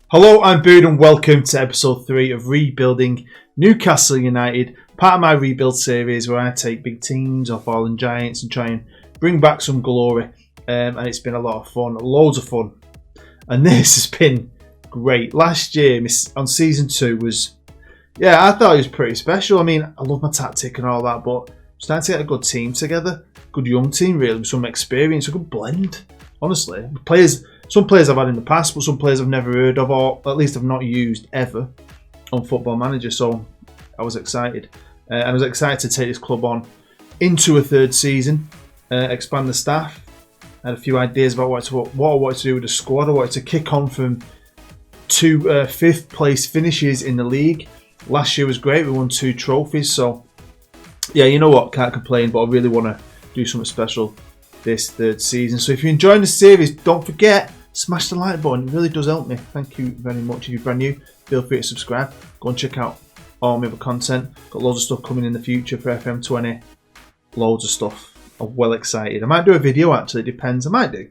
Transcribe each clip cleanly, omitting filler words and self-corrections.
Hello, I'm Bood and welcome to episode 3 of Rebuilding Newcastle United, part of my rebuild series where I take big teams or fallen giants and try and bring back some glory. And it's been a lot of fun, loads of fun. And this has been great. Last year on season 2 was, I thought it was pretty special. I mean, I love my tactic and all that, but starting to get a good team together, good young team really, with some experience, a good blend, honestly. Some players I've had in the past, but some players I've never heard of, or at least I've not used ever on Football Manager. So I was excited. And I was excited to take this club on into a third season, expand the staff. I had a few ideas about what I wanted to do with the squad. I wanted to kick on from 2 5th place finishes in the league. Last year was great. We won 2 trophies. So, yeah, you know what? Can't complain, but I really want to do something special this third season. So if you're enjoying the series, don't forget, smash the like button. It really does help me. Thank you very much. If you're brand new, feel free to subscribe. Go and check out all my other content. Got loads of stuff coming in the future for FM20. Loads of stuff. I'm well excited. I might do a video actually, it depends. I might do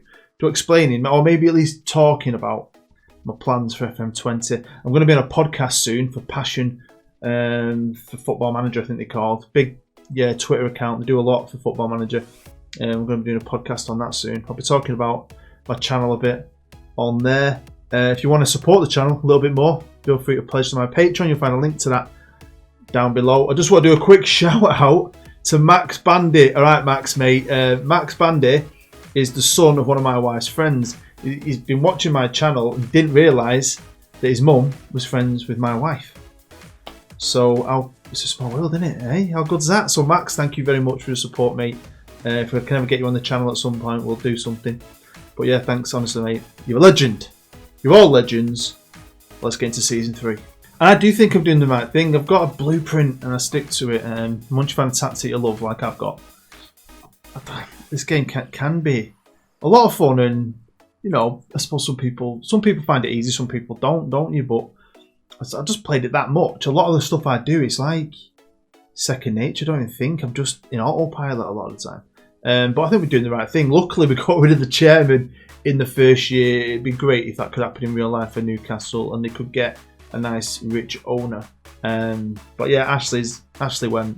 explaining, or maybe at least talking about my plans for FM20. I'm going to be on a podcast soon for Passion for Football Manager, I think they're called. Big Twitter account. They do a lot for Football Manager. We're going to be doing a podcast on that soon. I'll be talking about my channel a bit on there. If you want to support the channel a little bit more, feel free to pledge to my Patreon. You'll find a link to that down below. I just want to do a quick shout out to Max Bandy. All right, Max, mate. Max Bandy is the son of one of my wife's friends. He's been watching my channel and didn't realise that his mum was friends with my wife. So it's a small world, isn't it? Eh? How good's that? So Max, thank you very much for your support, mate. If I can ever get you on the channel at some point, we'll do something. But yeah, thanks, honestly, mate. You're a legend. You're all legends. Let's get into season 3. And I do think I'm doing the right thing. I've got a blueprint and I stick to it. Once you find a tactic you love, like I've got, this game can be a lot of fun. And you know, I suppose some people find it easy, some people don't you? But I just played it that much. A lot of the stuff I do is like second nature. I don't even think. I'm just in autopilot a lot of the time. But I think we're doing the right thing. Luckily, we got rid of the chairman in the first year. It'd be great if that could happen in real life for Newcastle and they could get a nice, rich owner. But yeah, Ashley went.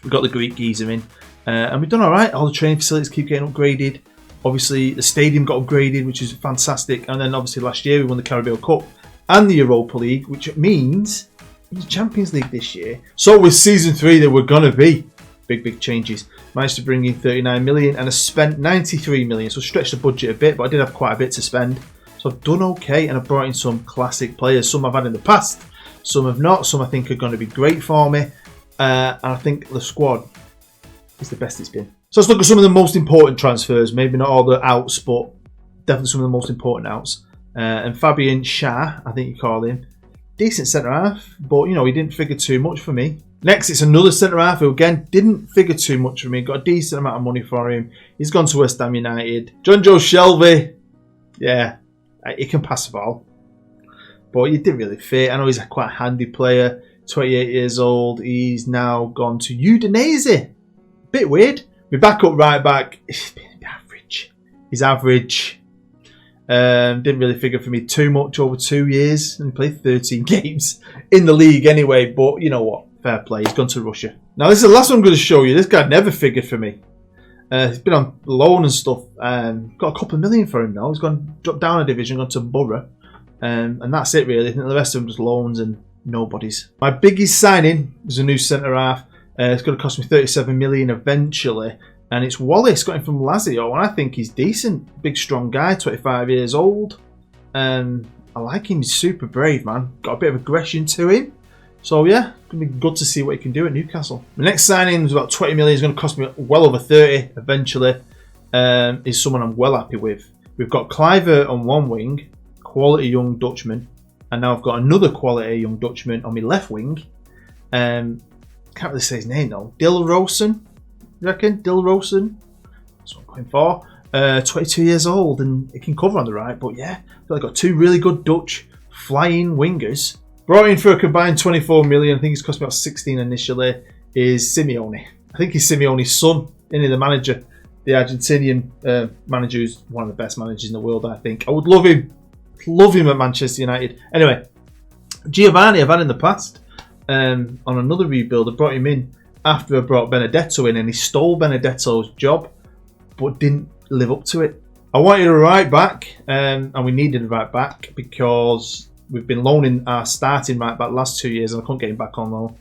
We got the Greek geezer in. And we've done all right. All the training facilities keep getting upgraded. Obviously, the stadium got upgraded, which is fantastic. And then obviously last year, we won the Carabao Cup and the Europa League, which means the Champions League this year. So with season 3, there were going to be big changes. Managed to bring in 39 million and I spent 93 million, so stretched the budget a bit, but I did have quite a bit to spend. So I've done okay, and I've brought in some classic players. Some I've had in the past, some have not. Some I think are going to be great for me. And I think the squad is the best it's been. So let's look at some of the most important transfers. Maybe not all the outs, but definitely some of the most important outs. And Fabian Schär, I think you call him. Decent centre-half, but you know, he didn't figure too much for me. Next, it's another centre-half who, again, didn't figure too much for me. Got a decent amount of money for him. He's gone to West Ham United. John Joe Shelby, yeah, he can pass the ball. But he didn't really fit. I know he's a quite handy player. 28 years old. He's now gone to Udinese. Bit weird. My backup right back, he's average. He's average. Didn't really figure for me too much over 2 years. And he played 13 games in the league anyway. But you know what? Fair play. He's gone to Russia. Now, this is the last one I'm going to show you. This guy never figured for me. He's been on loan and stuff. Got a couple of million for him now. He's dropped down a division, gone to Borough. And that's it, really. I think the rest of them just loans and nobodies. My biggest signing was a new centre-half. It's going to cost me 37 million eventually. And it's Wallace, got him from Lazio. And I think he's decent. Big, strong guy, 25 years old. I like him. He's super brave, man. Got a bit of aggression to him. So yeah, it's going to be good to see what he can do at Newcastle. The next signing was about 20 million. It's going to cost me well over 30 eventually. Is someone I'm well happy with. We've got Kluivert on one wing, quality young Dutchman. And now I've got another quality young Dutchman on my left wing. Can't really say his name though. Dilrosun, you reckon? Dilrosun? That's what I'm going for. 22 years old and he can cover on the right. But yeah, I feel like I've got 2 really good Dutch flying wingers. Brought in for a combined 24 million. I think it's cost me about 16 initially. Is Simeone. I think he's Simeone's son. Isn't he the manager? The Argentinian manager who's one of the best managers in the world, I think. I would love him Love him at Manchester United. Anyway, Giovanni I've had in the past on another rebuild. I brought him in after I brought Benedetto in, and he stole Benedetto's job but didn't live up to it. I wanted a right back, and we needed a right back because we've been loaning our starting right back the last 2 years and I couldn't get him back on loan.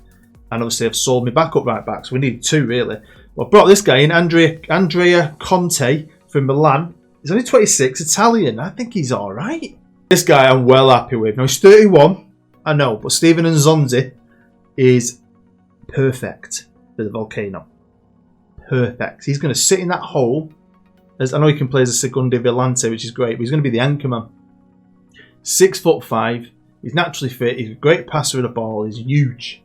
And obviously I've sold my backup right back, so we needed two really. Well, I brought this guy in, Andrea Conte from Milan. He's only 26, Italian. I think he's alright. This guy I'm well happy with. Now he's 31, I know, but Steven Nzonzi is perfect for the VOLCANO. Perfect. He's going to sit in that hole. I know he can play as a Seconda Volante, which is great, but he's going to be the anchor man. 6'5". He's naturally fit. He's a great passer of the ball. He's huge.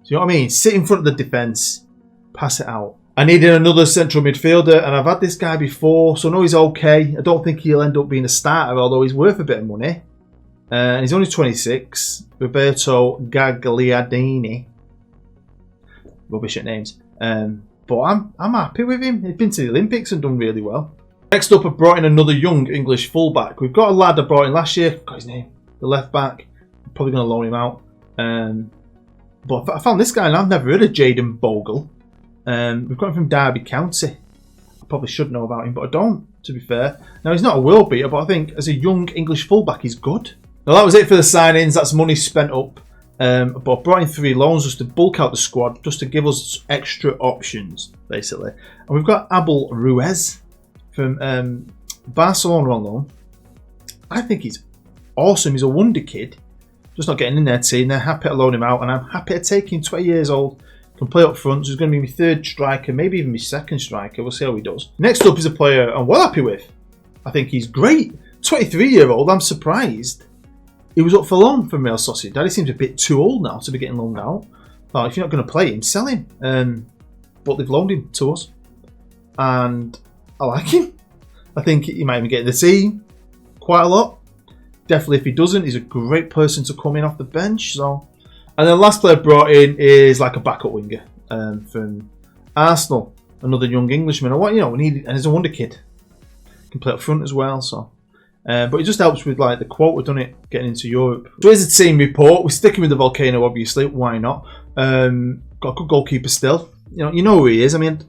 So you know what I mean? Sit in front of the defence, pass it out. I needed another central midfielder, and I've had this guy before, so I know he's okay. I don't think he'll end up being a starter, although he's worth a bit of money. And he's only 26. Roberto Gagliardini. Rubbish at names. But I'm happy with him. He's been to the Olympics and done really well. Next up, I brought in another young English fullback. We've got a lad I brought in last year. I forgot his name. The left back. I'm probably going to loan him out. But I found this guy, and I've never heard of Jaden Bogle. We've got him from Derby County. I probably should know about him, but I don't, to be fair. Now, he's not a world beater, but I think as a young English fullback, he's good. Now, that was it for the signings. That's money spent up. But I brought in 3 loans just to bulk out the squad, just to give us extra options, basically. And we've got Abel Ruiz from Barcelona on loan. I think he's awesome. He's a wonder kid. Just not getting in their team. They're happy to loan him out, and I'm happy to take him. 20 years old, can play up front. So he's going to be my third striker, maybe even my second striker. We'll see how he does. Next up is a player I'm well happy with. I think he's great. 23-year-old. I'm surprised he was up for loan from Real Sociedad. He seems a bit too old now to be getting loaned out. Well, if you're not going to play him, sell him. But they've loaned him to us, and I like him. I think he might even get in the team quite a lot. Definitely, if he doesn't, he's a great person to come in off the bench. So, and then the last player brought in is like a backup winger from Arsenal, another young Englishman. We need, and he's a wonder kid. Can play up front as well. So, but it just helps with like the quota, doesn't it? Getting into Europe. So here's the team report. We're sticking with the VOLCANO, obviously. Why not? Got a good goalkeeper still. You know who he is. I mean,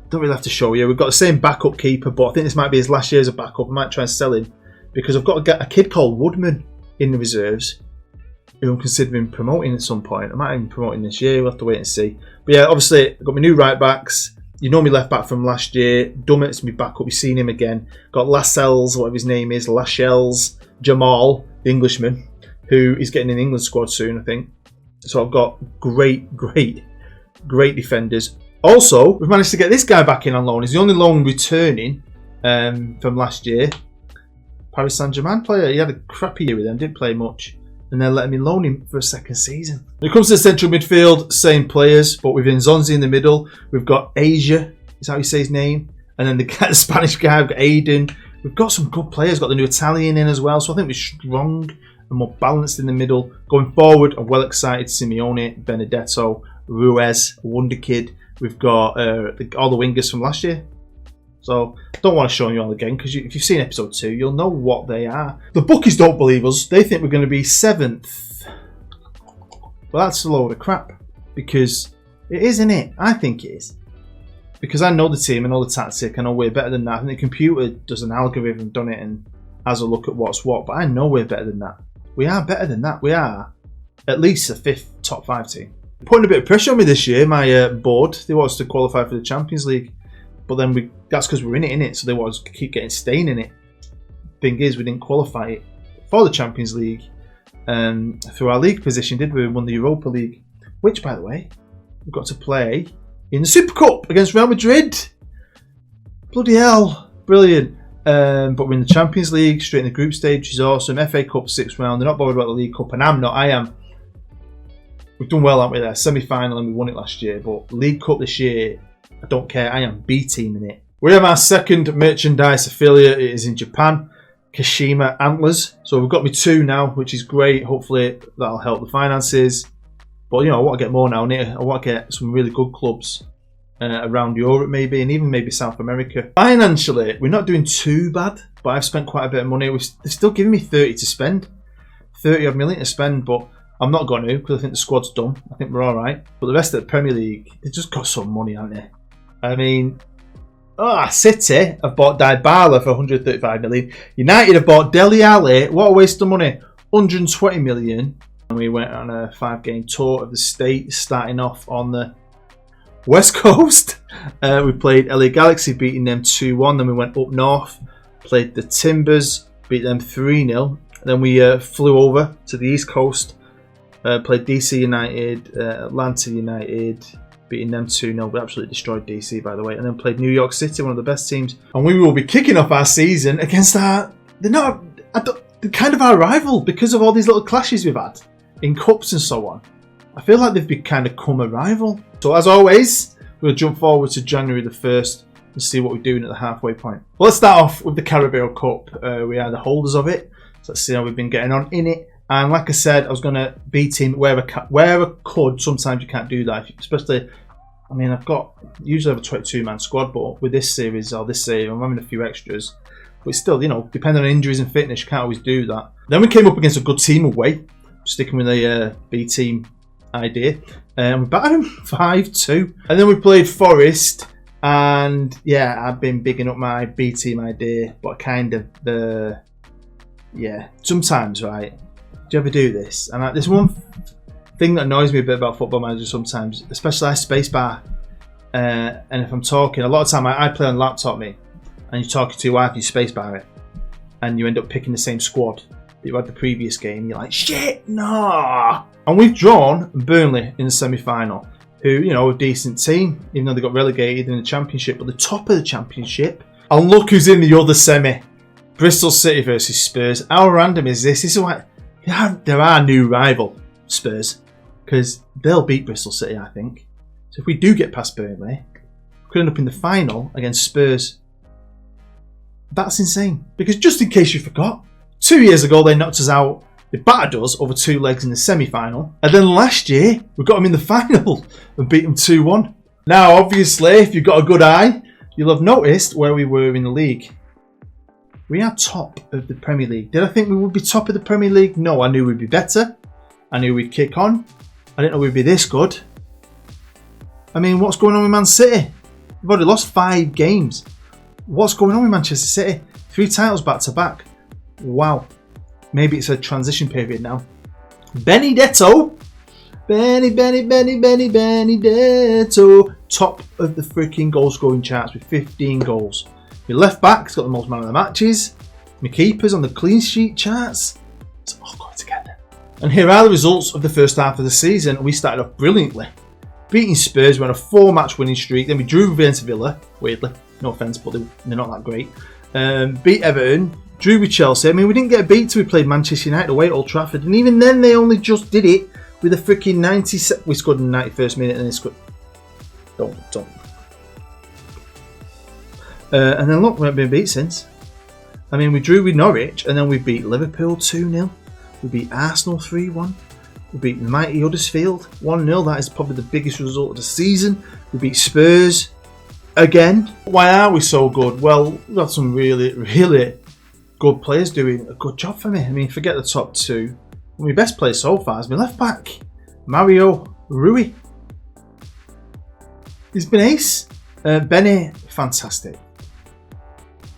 don't really have to show you. We've got the same backup keeper, but I think this might be his last year as a backup. I might try and sell him, because I've got a kid called Woodman in the reserves who I'm considering promoting at some point. I might even promote him this year. We'll have to wait and see. But yeah, obviously, I've got my new right backs. You know me left back from last year. Dummett's my backup. You've seen him again. Got Lascelles, whatever his name is. Lascelles. Jamal, the Englishman, who is getting in the England squad soon, I think. So I've got great defenders. Also, we've managed to get this guy back in on loan. He's the only loan returning from last year. Paris Saint-Germain player. He had a crappy year with them, didn't play much, and they're letting me loan him for a second season. When it comes to the central midfield, same players, but with Nzonzi in the middle. We've got Asia, is how you say his name, and then the Spanish guy. We've got Aiden. We've got some good players. Got the new Italian in as well, so I think we're strong and more balanced in the middle. Going forward, I'm well excited. Simeone, Benedetto, Ruiz, wonder kid. We've got all the wingers from last year. So, don't want to show you all again, because if you've seen episode 2, you'll know what they are. The bookies don't believe us. They think we're going to be 7th. Well, that's a load of crap, because it is, isn't it? I think it is. Because I know the team, I know the tactic, I know we're better than that. I think the computer does an algorithm, done it, and has a look at what's what. But I know we're better than that. We are better than that. We are at least a 5th top 5 team. Putting a bit of pressure on me this year. My board, they want us to qualify for the Champions League. But then that's because we're in it, innit? So they want us to keep staying in it. Thing is, we didn't qualify for the Champions League through our league position, did we? We won the Europa League, which, by the way, we've got to play in the Super Cup against Real Madrid. Bloody hell, brilliant! But we're in the Champions League, straight in the group stage, which is awesome. FA Cup 6th round. They're not bothered about the League Cup, and I'm not. I am. We've done well, haven't we? There, semi-final, and we won it last year. But League Cup this year, I don't care. I am B team in it. We have our second merchandise affiliate. It is in Japan, Kashima Antlers. So we've got me 2 now, which is great. Hopefully that'll help the finances. But I want to get more now. I want to get some really good clubs around Europe maybe, and even maybe South America. Financially, we're not doing too bad, but I've spent quite a bit of money. They're still giving me 30 to spend, 30 odd million to spend, but I'm not going to, because I think the squad's done. I think we're all right. But the rest of the Premier League, they've just got some money, haven't they? I mean, City have bought Dybala for 135 million. United have bought Dele Alli. What a waste of money. 120 million. And we went on a 5-game tour of the States, starting off on the West Coast. We played LA Galaxy, beating them 2-1. Then we went up north, played the Timbers, beat them 3-0. Then we flew over to the East Coast, played DC United, Atlanta United, beating them 2-0. We absolutely destroyed DC, by the way. And then played New York City, one of the best teams. And we will be kicking off our season against they're kind of our rival because of all these little clashes we've had in cups and so on. I feel like they've become a rival. So as always, we'll jump forward to January the 1st and see what we're doing at the halfway point. Well, let's start off with the Carabao Cup. We are the holders of it. So let's see how we've been getting on in it. And like I said, I was going to beat him where I could. Sometimes you can't do that. Especially, I mean, usually have a 22-man squad, but with this series or this save, I'm having a few extras. But still, depending on injuries and fitness, you can't always do that. Then we came up against a good team away, sticking with the B team idea. We battered them 5-2. And then we played Forest. And yeah, I've been bigging up my B team idea, but kind of sometimes, right? Do you ever do this? And there's one thing that annoys me a bit about Football Manager sometimes, especially spacebar. And if I'm talking, a lot of time I play on laptop, and you're talking to your wife, you spacebar it, and you end up picking the same squad that you had the previous game. You're like, shit, no. And we've drawn Burnley in the semi-final, who, a decent team, even though they got relegated in the Championship, but the top of the Championship. And look who's in the other semi. Bristol City versus Spurs. How random is this? This is why they're our new rival, Spurs, because they'll beat Bristol City, I think. So if we do get past Burnley, we could end up in the final against Spurs. That's insane. Because just in case you forgot, 2 years ago they knocked us out. They battered us over 2 legs in the semi-final. And then last year, we got them in the final and beat them 2-1. Now, obviously, if you've got a good eye, you'll have noticed where we were in the league. We are top of the Premier League. Did I think we would be top of the Premier League? No, I knew we'd be better. I knew we'd kick on. I didn't know we'd be this good. I mean, what's going on with Man City? We've already lost 5 games. What's going on with Manchester City? 3 titles back to back. Wow. Maybe it's a transition period now. Benedetto. Benedetto. Top of the freaking goal scoring charts with 15 goals. My left back's got the most man of the matches. My keeper's on the clean sheet charts. It's all going together. And here are the results of the first half of the season. We started off brilliantly. Beating Spurs, we went a 4-match winning streak. Then we drew against Villa, weirdly. No offence, but they're not that great. Beat Everton. Drew with Chelsea. I mean, we didn't get a beat till we played Manchester United away at Old Trafford. And even then, they only just did it with a freaking 90... We scored in the 91st minute and they scored... Don't. And then look, we haven't been beat since. I mean, we drew with Norwich and then we beat Liverpool 2-0. We beat Arsenal 3-1. We beat the mighty Huddersfield 1-0. That is probably the biggest result of the season. We beat Spurs again. Why are we so good? Well, we've got some really, really good players doing a good job for me. I mean, forget the top 2. My best player so far is my left back, Mario Rui. He's been ace. Benny, fantastic.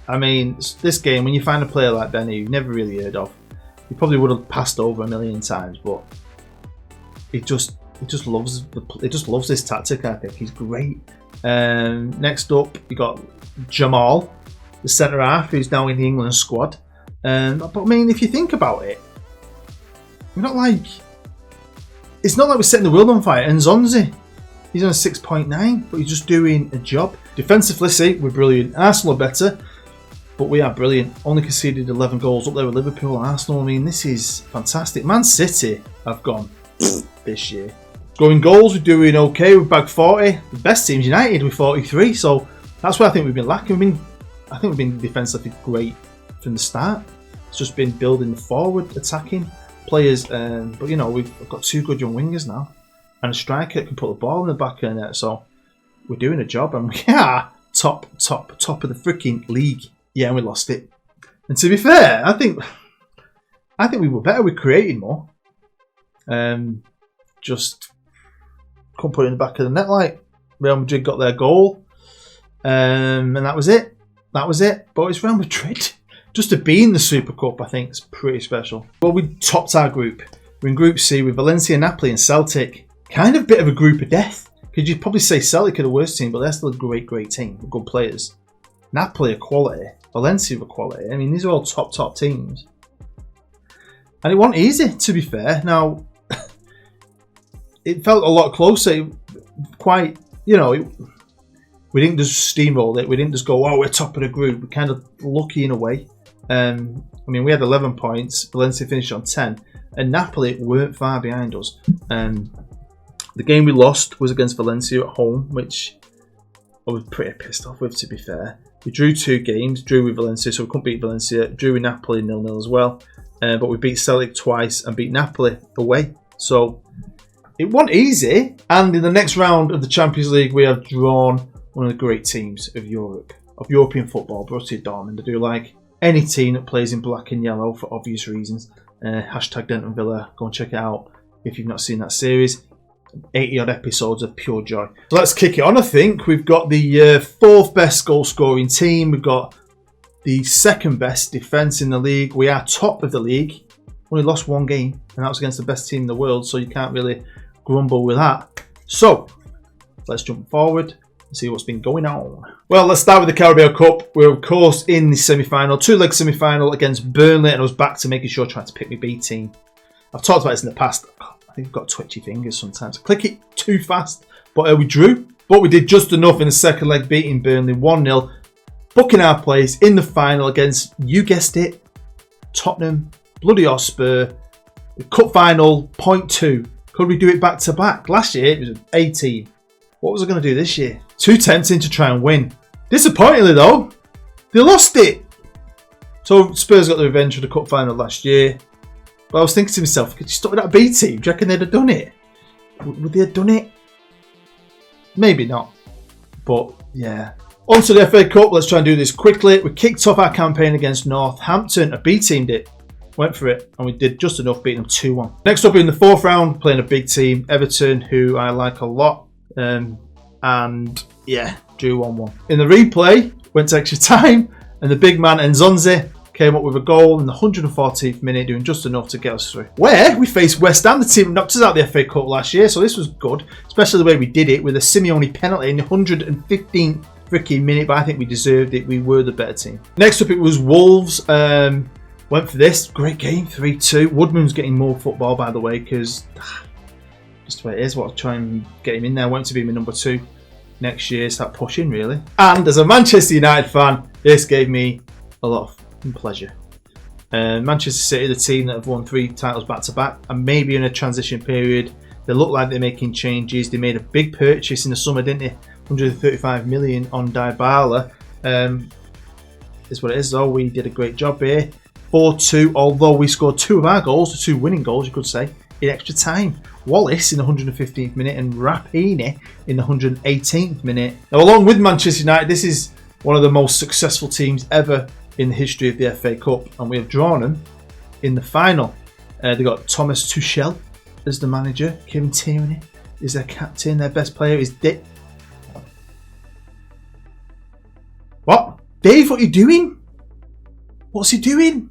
I mean, this game, when you find a player like Benny you've never really heard of, you probably would have passed over a million times, but he just loves this tactic. I think he's great. Next up, you got Jamal, the centre half, who's now in the England squad. But I mean, if you think about it, it's not like we're setting the world on fire. And Zonzi, he's on a 6.9, but he's just doing a job. Defensively, see, we're brilliant. Arsenal are better, but we are brilliant. Only conceded 11 goals up there with Liverpool, Arsenal. I mean, this is fantastic. Man City have gone this year. Going goals, we're doing okay. We've bagged 40. The best team's United with 43. So that's where I think we've been lacking. I think we've been defensively great from the start. It's just been building the forward, attacking players. But we've got 2 good young wingers now and a striker that can put the ball in the back of the net. So we're doing a job, and we are top of the freaking league. Yeah, and we lost it. And to be fair, I think we were better. We created more. Just couldn't put it in the back of the net. Like Real Madrid got their goal, and that was it. That was it. But it's Real Madrid. Just to be in the Super Cup, I think, is pretty special. Well, we topped our group. We're in Group C with Valencia, Napoli, and Celtic. Kind of a bit of a group of death. Could you probably say Celtic are the worst team, but they're still a great team. Good players. Napoli are quality. Valencia are quality. I mean, these are all top teams. And it wasn't easy, to be fair. Now, it felt a lot closer. Quite, you know, we didn't just steamroll it. We didn't just go, oh, we're top of the group. We're kind of lucky in a way. I mean, we had 11 points. Valencia finished on 10. And Napoli weren't far behind us. The game we lost was against Valencia at home, which I was pretty pissed off with, to be fair. We drew 2 games, drew with Valencia, so we couldn't beat Valencia. Drew with Napoli 0-0 as well. But we beat Celtic twice and beat Napoli away. So it wasn't easy. And in the next round of the Champions League, we have drawn one of the great teams of Europe, of European football, Borussia Dortmund. I do like any team that plays in black and yellow for obvious reasons. Hashtag Denton Villa. Go and check it out if you've not seen that series. 80 odd episodes of pure joy. So let's kick it on. I think we've got the 4th best goal scoring team. We've got the 2nd best defence in the league. We are top of the league. Only lost 1 game, and that was against the best team in the world, so you can't really grumble with that. So let's jump forward and see what's been going on. Well, let's start with the Carabao Cup. We're of course in the semi-final, 2-leg semi-final against Burnley, and I was back to making sure trying to pick my B team. I've talked about this in the past. I think I've got twitchy fingers sometimes. I click it too fast. But we drew. But we did just enough in the second leg, beating Burnley 1-0. Booking our place in the final against, you guessed it, Tottenham, bloody Hotspur. The cup final, 0.2. Could we do it back to back? Last year it was 18. What was I going to do this year? Too tempting to try and win. Disappointingly though, they lost it. So Spurs got the revenge for the cup final last year. But I was thinking to myself, could you stop with that B team? Do you reckon they'd have done it? Would they have done it? Maybe not. But yeah. On to the FA Cup. Let's try and do this quickly. We kicked off our campaign against Northampton. A B teamed it. Went for it. And we did just enough, beating them 2-1. Next up in the 4th round, playing a big team. Everton, who I like a lot. And yeah, drew 1-1. In the replay, went to extra time. And the big man Nzonzi came up with a goal in the 114th minute, doing just enough to get us through. Where we faced West Ham, the team that knocked us out of the FA Cup last year, so this was good, especially the way we did it with a Simeone penalty in the 115th freaking minute, but I think we deserved it. We were the better team. Next up, it was Wolves. Went for this. Great game, 3-2. Woodman's getting more football, by the way, because just the way it is. I'll try and get him in there. Want to be my number 2 next year, start pushing, really. And as a Manchester United fan, this gave me a lot of pleasure. Manchester City, the team that have won 3 titles back to back, and maybe in a transition period. They look like they're making changes. They made a big purchase in the summer, didn't they? 135 million on Dybala. Is what it is, though. We did a great job here. 4-2, although we scored 2 of our goals, the 2 winning goals, you could say, in extra time. Wallace in the 115th minute and Rapini in the 118th minute. Now, along with Manchester United, this is one of the most successful teams ever in the history of the FA Cup, and we have drawn them in the final. They got Thomas Tuchel as the manager. Kevin Tierney is their captain. Their best player is What? Dave, what are you doing? What's he doing?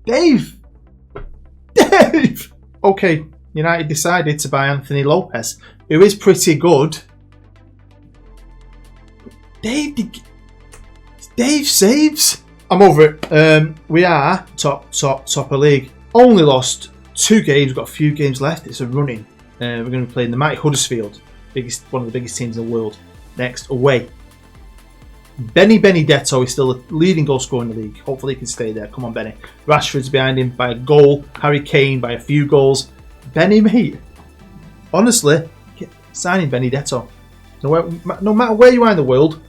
Dave! Dave! Okay, United decided to buy Anthony Lopez, who is pretty good. Dave saves. I'm over it. We are top of league. Only lost 2 games. We've got a few games left. It's a running. We're going to be playing the mighty Huddersfield, one of the biggest teams in the world. Next, away. Benedetto is still the leading goal scorer in the league. Hopefully he can stay there. Come on, Benny. Rashford's behind him by a goal. Harry Kane by a few goals. Benny, mate. Honestly, signing Benedetto. No matter where you are in the world,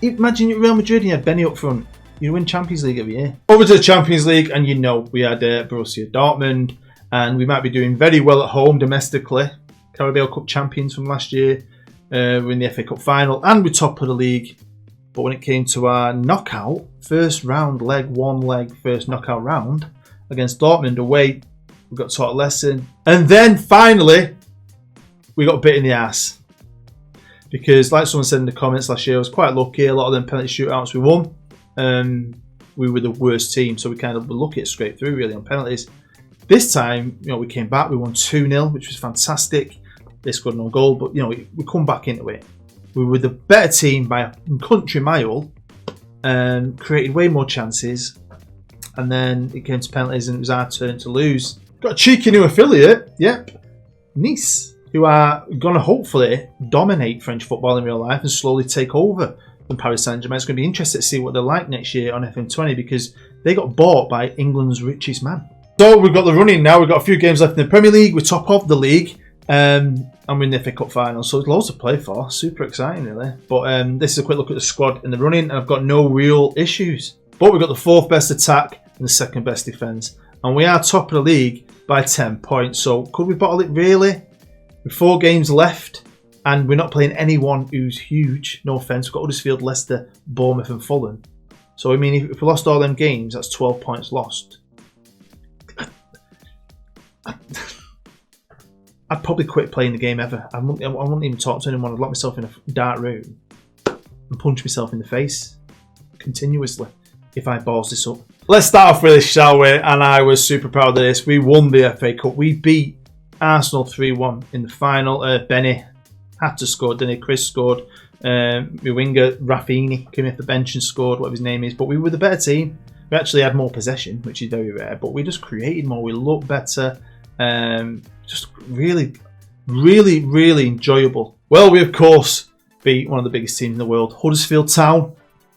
imagine you're Real Madrid and you had Benny up front. You win Champions League every year. Over to the Champions League, and you know we had Borussia Dortmund, and we might be doing very well at home domestically. Carabao Cup champions from last year. We're in the FA Cup final and we're top of the league. But when it came to our knockout, first knockout round against Dortmund away, we got taught a lesson. And then finally, we got bit in the ass. Because like someone said in the comments last year, I was quite lucky. A lot of them penalty shootouts we won. We were the worst team, so we kind of were lucky to scrape through really on penalties. This time, we came back. We won 2-0, which was fantastic. They scored no goal, but we come back into it. We were the better team by a country mile, created way more chances, and then it came to penalties and it was our turn to lose. Got a cheeky new affiliate, yep, Nice, who are going to hopefully dominate French football in real life and slowly take over from Paris Saint-Germain. It's going to be interesting to see what they're like next year on FM20 because they got bought by England's richest man. So we've got the running now. We've got a few games left in the Premier League. We're top of the league. And we're in the FA Cup final, so there's loads to play for. Super exciting, really. But this is a quick look at the squad in the running, and I've got no real issues. But we've got the 4th best attack and the 2nd best defence. And we are top of the league by 10 points. So could we bottle it, really? With 4 games left, and we're not playing anyone who's huge. No offence. We've got Huddersfield, Leicester, Bournemouth and Fulham. So, I mean, if we lost all them games, that's 12 points lost. I'd probably quit playing the game ever. I wouldn't even talk to anyone. I'd lock myself in a dark room and punch myself in the face continuously if I balls this up. Let's start off with this, shall we? And I was super proud of this. We won the FA Cup. We beat Arsenal 3-1 in the final. Benny had to score, didn't he? Chris scored. My winger, Rafinha, came off the bench and scored, whatever his name is. But we were the better team. We actually had more possession, which is very rare. But we just created more. We looked better. Just really, really, really enjoyable. Well, we of course beat one of the biggest teams in the world, Huddersfield Town,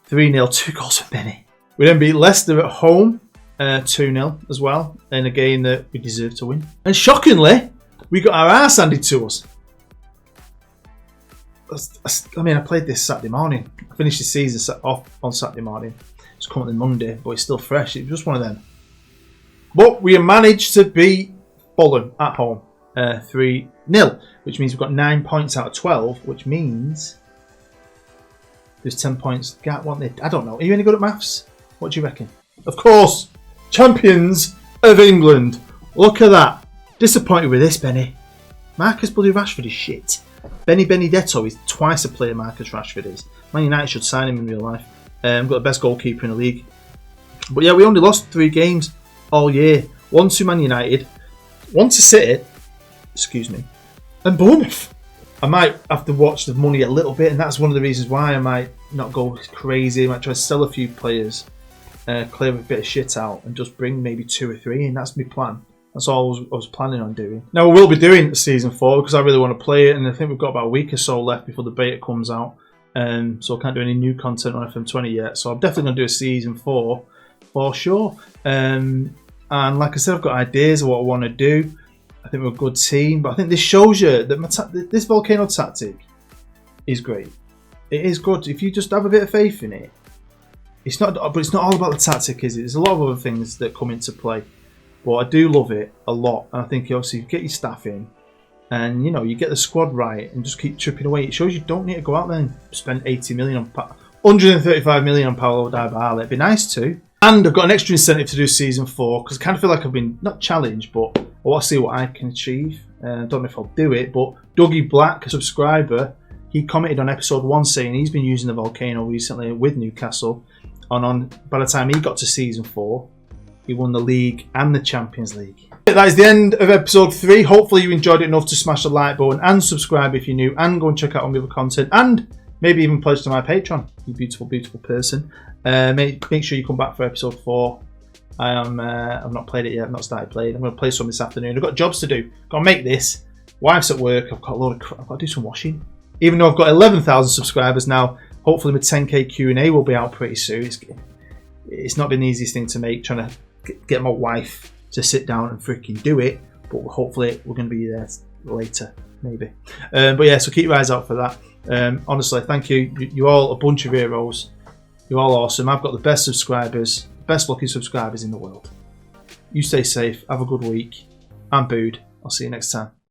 3-0, 2 goals for Benny. We then beat Leicester at home, 2-0 as well, in a game that we deserved to win. And shockingly, we got our arse handed to us. I mean, I played this Saturday morning. I finished the season off on Saturday morning. It's coming on Monday, but it's still fresh. It was just one of them. But we managed to beat Fulham at home 3-0, which means we've got 9 points out of 12, which means there's 10 points gap, weren't they? I don't know. Are you any good at maths? What do you reckon? Of course, champions of England. Look at that. Disappointed with this, Benny. Marcus bloody Rashford is shit. Benedetto is twice a player Marcus Rashford is. Man United should sign him in real life. Got the best goalkeeper in the league. But yeah, we only lost 3 games all year. 1 to Man United, 1 to City, and Bournemouth. I might have to watch the money a little bit, and that's one of the reasons why I might not go crazy. I might try to sell a few players, clear a bit of shit out, and just bring maybe 2 or 3 in. That's my plan. That's all I was planning on doing. Now, we will be doing season 4 because I really want to play it, and I think we've got about a week or so left before the beta comes out. So I can't do any new content on FM20 yet. So I'm definitely going to do a season 4 for sure. And like I said, I've got ideas of what I want to do. I think we're a good team, but I think this shows you that this volcano tactic is great. It is good if you just have a bit of faith in it. It's not all about the tactic, is it? There's a lot of other things that come into play, but I do love it a lot. And I think obviously you get your staff in, and you get the squad right, and just keep chipping away. It shows you don't need to go out there and spend 80 million on 135 million on Paulo Dybala. It'd be nice too. And I've got an extra incentive to do season 4 because I kind of feel like I've been not challenged, but I want to see what I can achieve. I don't know if I'll do it, but Dougie Black, a subscriber, he commented on episode 1 saying he's been using the Volcano recently with Newcastle. And by the time he got to season 4, he won the league and the Champions League. That is the end of episode 3. Hopefully you enjoyed it enough to smash the like button and subscribe if you're new, and go and check out all my other content, and maybe even pledge to my Patreon, you beautiful, beautiful person. Make sure you come back for episode 4. I've not played it yet. I've not started playing. I'm going to play some this afternoon. I've got jobs to do. Got to make this. Wife's at work. I've got a load of crap. I've got to do some washing. Even though I've got 11,000 subscribers now, hopefully my 10k Q&A will be out pretty soon. It's not been the easiest thing to make, trying to get my wife to sit down and freaking do it. But hopefully we're going to be there later, maybe. But yeah, so keep your eyes out for that. Honestly, thank you. You're all a bunch of heroes. You're all awesome. I've got the best subscribers, best looking subscribers in the world. You stay safe. Have a good week. I'm Bood. I'll see you next time.